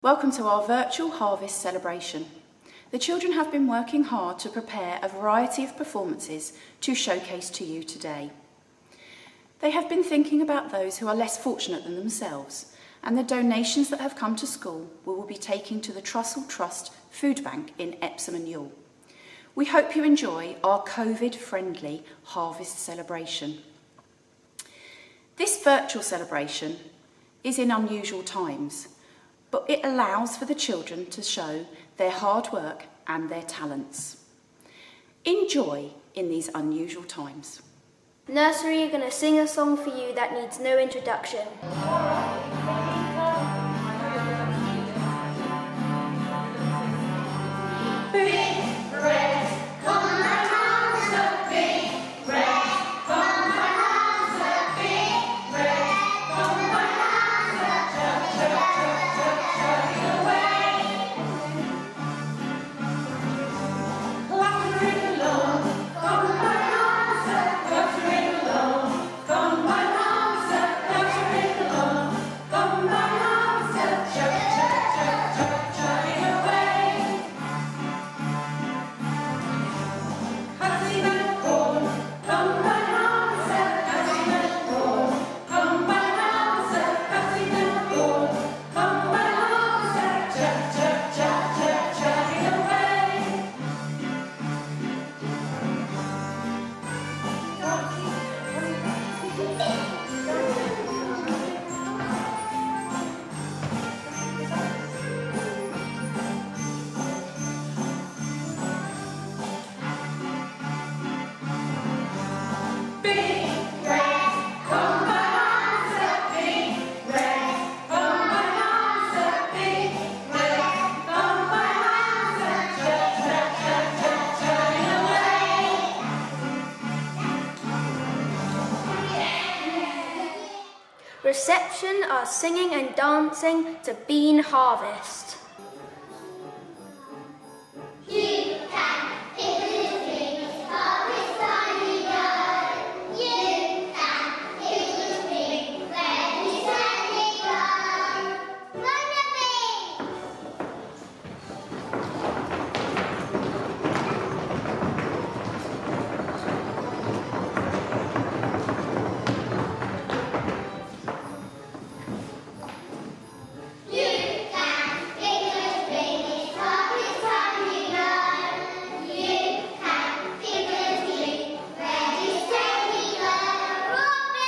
Welcome to our virtual harvest celebration. The children have been working hard to prepare a variety of performances to showcase to you today. They have been thinking about those who are less fortunate than themselves, and the donations that have come to school we will be taking to the Trussell Trust Food Bank in Epsom and Ewell. We hope you enjoy our COVID-friendly harvest celebration. This virtual celebration is in unusual times, but it allows for the children to show their hard work and their talents. Enjoy in these unusual times. Nursery are going to sing a song for you that needs no introduction. Big bread, come my house of big bread, come my house of big bread, come my house of chuck away. Cluttering along, come my house of cluttering along, come my house of cluttering along, come my house of chucking away. Cutting and corn, come my house of cutting and corn, come my house of cutting and corn, come my house of chucking away. Big bread, come my house of big bread, come my house of big bread, come my house of chucking away. Reception are singing and dancing to Bean Harvest. You can pick a little thing, harvest time we go. You can pick a little thing, ready, steady, go. Run a bee! You can pick a little thing, it's harvest time we go. You can pick a little thing, ready, steady, go. Robin!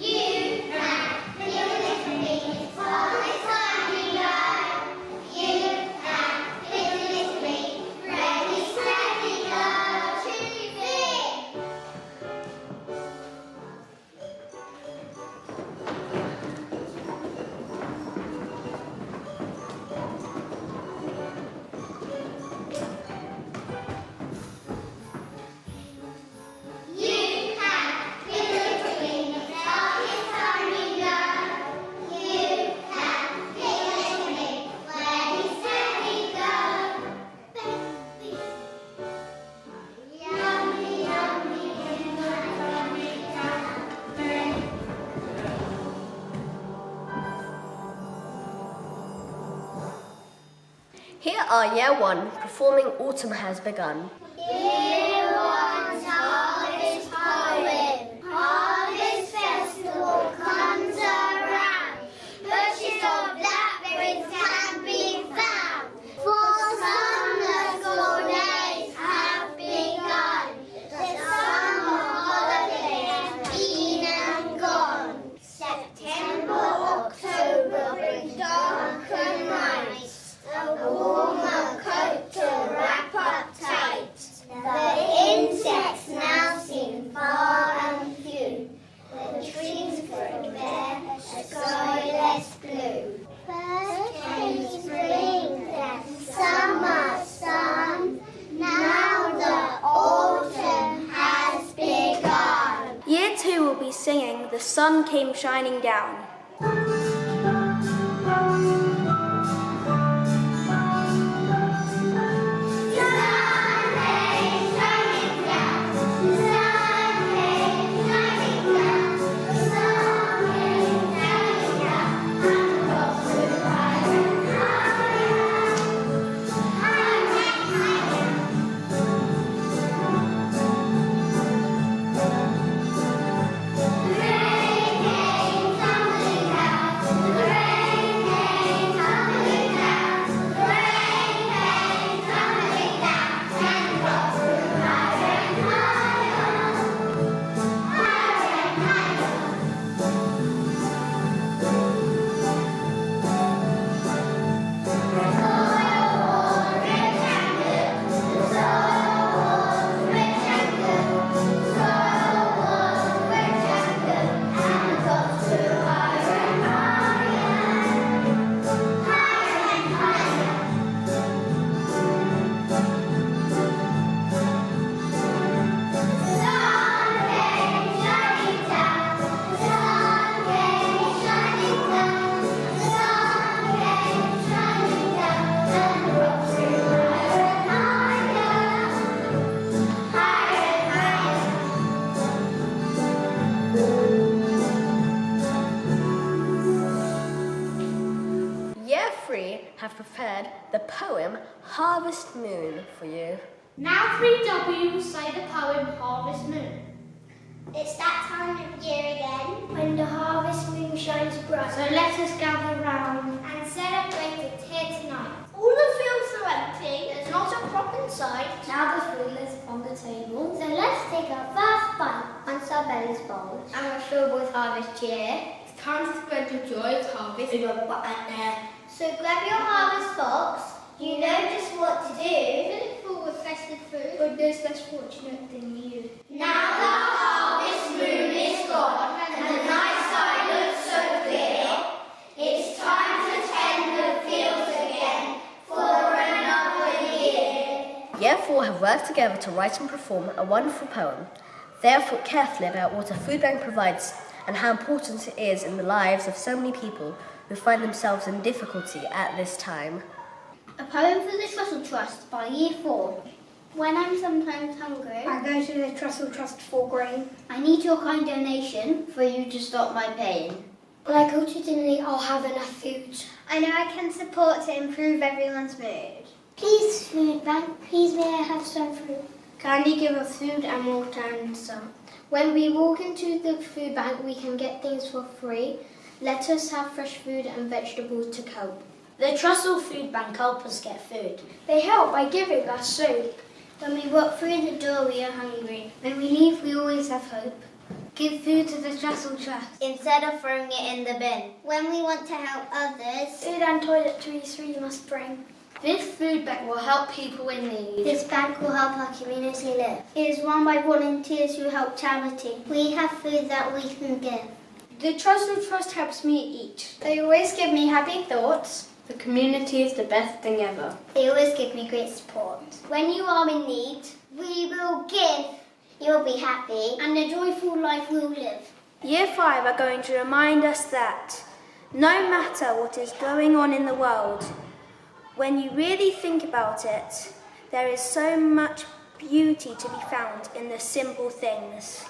You can pick a little thing, it's harvest time we go. You can pick a little thing, ready, steady, go. Chili big! You can pick a little thing, it's harvest time we go. You can pick a little thing, ready, steady, go. Baby. Yummy, yummy, in my tummy, yummy. Here are Year 1 performing Autumn Has Begun. Year one's harvest poem. Harvest festival comes around. Bushes of blackberries can be found. For summer school days have begun. The summer holidays have been and gone. September, October brings darker nights. A warmer coat to wrap up tight. The insects now seem far and few. The trees prepare a sky less blue. First came spring, then summer sun. Now the autumn has begun. Year 2 will be singing The Sun Came Shining Down. have prepared the poem Harvest Moon for you. Now 3W will say the poem Harvest Moon. It's that time of year again when the harvest moon shines bright. So let us gather round and celebrate it here tonight. All the fields are empty, there's not a crop in sight. Now the food is on the table. So let's take our first bite once our bellies bulge and we're filled with harvest cheer. It's time to spread the joy of harvest in your butt. So grab your harvest box. You know just what to do. Fill it full with festive food for those less fortunate than you. Now the harvest moon is gone and the night sky looks so clear. It's time to tend the fields again for another year. Year 4 have worked together to write and perform a wonderful poem. They have thought carefully about what a food bank provides and how important it is in the lives of so many people who find themselves in difficulty at this time. A poem for the Trussell Trust by Year 4. When I'm sometimes hungry, I go to the Trussell Trust for grain. I need your kind donation for you to stop my pain. When I go to dinner, I'll have enough food. I know I can support to improve everyone's mood. Please, food bank, please may I have some fruit? Kindly give us food and water and some. When we walk into the food bank, we can get things for free. Let us have fresh food and vegetables to cope. The Trussell Food Bank help us get food. They help by giving us soup. When we walk through the door, we are hungry. When we leave, we always have hope. Give food to the Trussell Trust Instead of throwing it in the bin. When we want to help others, Food and toiletries we must bring. This food bank will help people in need. this bank will help our community live. It is run by volunteers who help charity. We have food that we can give. The Trussell Trust helps me eat. They always give me happy thoughts. The community is the best thing ever. They always give me great support. When you are in need, we will give. You'll be happy and a joyful life will live. Year 5 are going to remind us that no matter what is going on in the world, when you really think about it, there is so much beauty to be found in the simple things.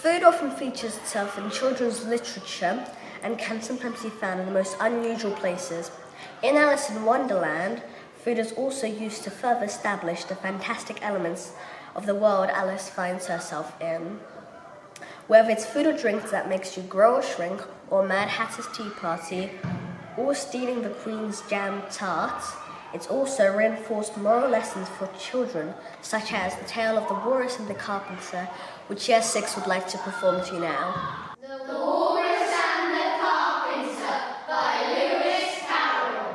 Food often features itself in children's literature and can sometimes be found in the most unusual places. In Alice in Wonderland, food is also used to further establish the fantastic elements of the world Alice finds herself in. Whether it's food or drink that makes you grow or shrink, or Mad Hatter's Tea Party, or stealing the Queen's jam tart. It's also reinforced moral lessons for children, such as the tale of the walrus and the carpenter, which Year 6 would like to perform to you now. The Walrus and the Carpenter by Lewis Carroll.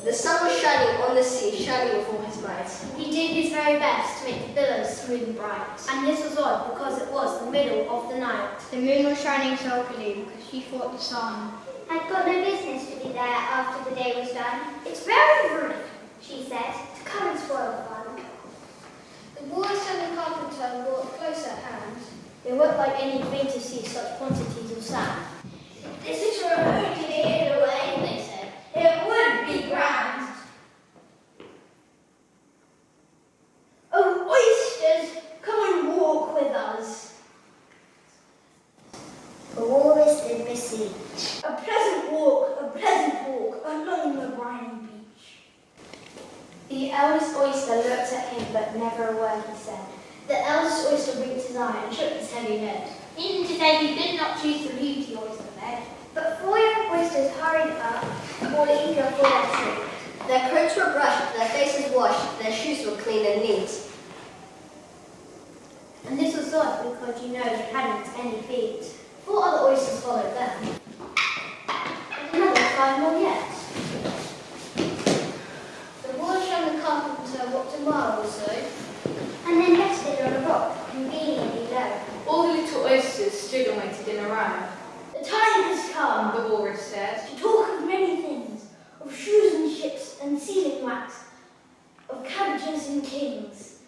The sun was shining on the sea, shining with all his might. He did his very best to make the billows smooth and bright. And this was odd because it was the middle of the night. The moon was shining sulkily because she thought the sun I'd got no business to be there after the day was done. It's very rude, she said, to come and spoil the fun. The walrus and the carpenter brought close at hand. It weren't like anything to see such quantities of sand. This is for a moon to get it away, they said. It would be grand. Oh, oysters, come and walk with us. The walrus did beseech. A pleasant walk along the briny beach. The eldest oyster looked at him, but never a word he said. The eldest oyster winked his eye and shook his heavy head. Even today he did not choose to leave the oyster bed. But 4 young oysters hurried up, all eager for their treat. Their coats were brushed, their faces washed, their shoes were clean and neat. And this was odd because they hadn't any feet. 4 other oysters followed them. And another 5 more yet. The walrus and the carpenter walked a mile or so. And then rested on a rock, conveniently low. All the little oysters stood and waited in a row. The time has come, The walrus said, to talk of many things, of shoes and ships and sealing wax, of cabbages and kings,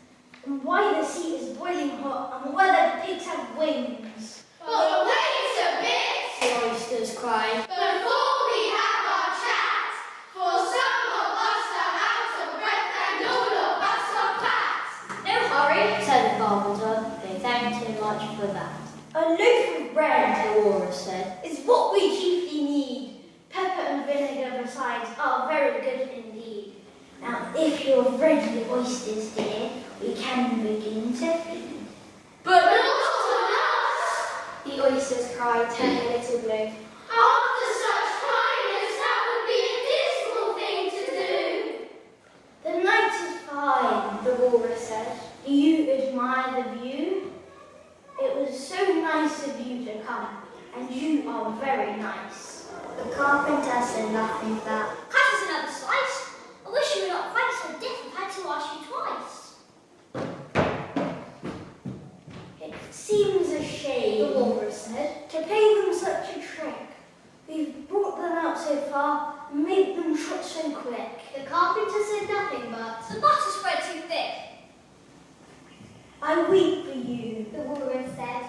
and why the sea is boiling hot, and whether pigs have wings. But wait a bit, The oysters cried. before we have our chat, for some of us are out of breath and all of us are fat. No hurry, said the carpenter. They thanked him much for that. A loaf of bread The walrus said. is what we chiefly need. Pepper and vinegar besides are very good indeed. Now, if you're ready, oysters dear, we can begin to feed. But not on us. The oysters cried, turning a little blue. After such kindness, that would be a dismal thing to do. The night is fine, the walrus said. Do you admire the view? It was so nice of you to come, and you are very nice. The carpenter said nothing but, cut us another slice. I wish you were not quite so deaf I've had to ask you twice. It seems a shame, The walrus said. to pay them such a trick. We've brought them out so far, and made them trot so quick. The carpenter said nothing but, the butter spread too thick. I weep for you, The walrus said,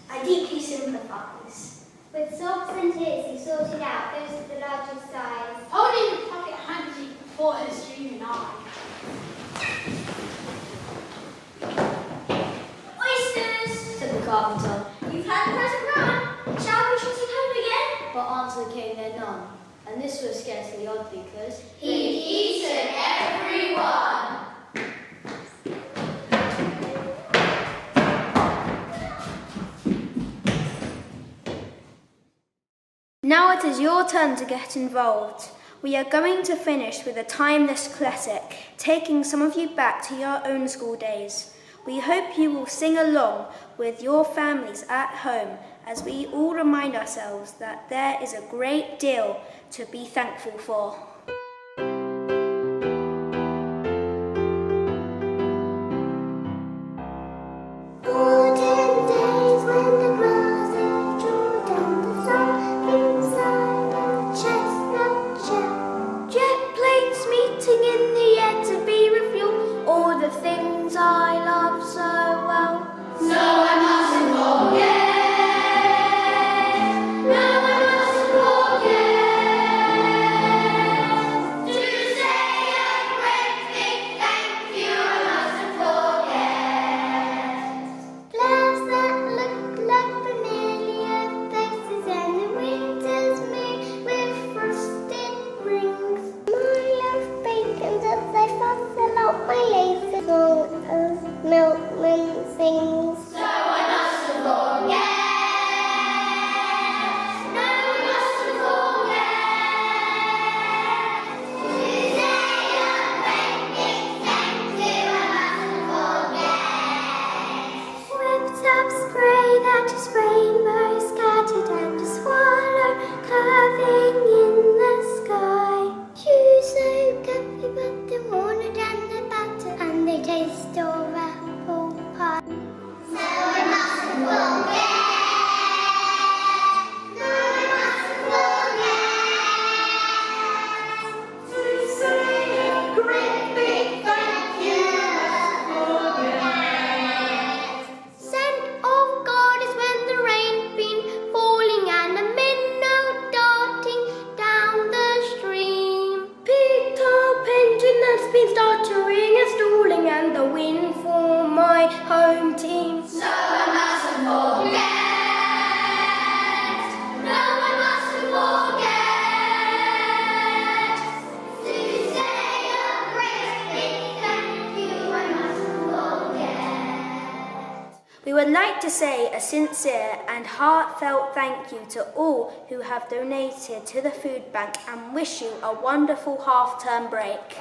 I deeply sympathize. with sobs and tears he sorted out those of the largest size. Holding the pocket handkerchief before her streaming eye. Oysters! Said the carpenter. You've had a pleasant run. Shall we trot it home again? But answer came there none. And this was scarcely odd because He'd eaten everyone. Now it is your turn to get involved. We are going to finish with a timeless classic, taking some of you back to your own school days. We hope you will sing along with your families at home as we all remind ourselves that there is a great deal to be thankful for. Autumn days when the grass is short and the sun inside a chestnut shell. Jet planes meeting in the air to be refueled, all the things I love so well. So I mustn't forget. No, I mustn't forget. We would like to say a sincere and heartfelt thank you to all who have donated to the food bank and wish you a wonderful half-term break.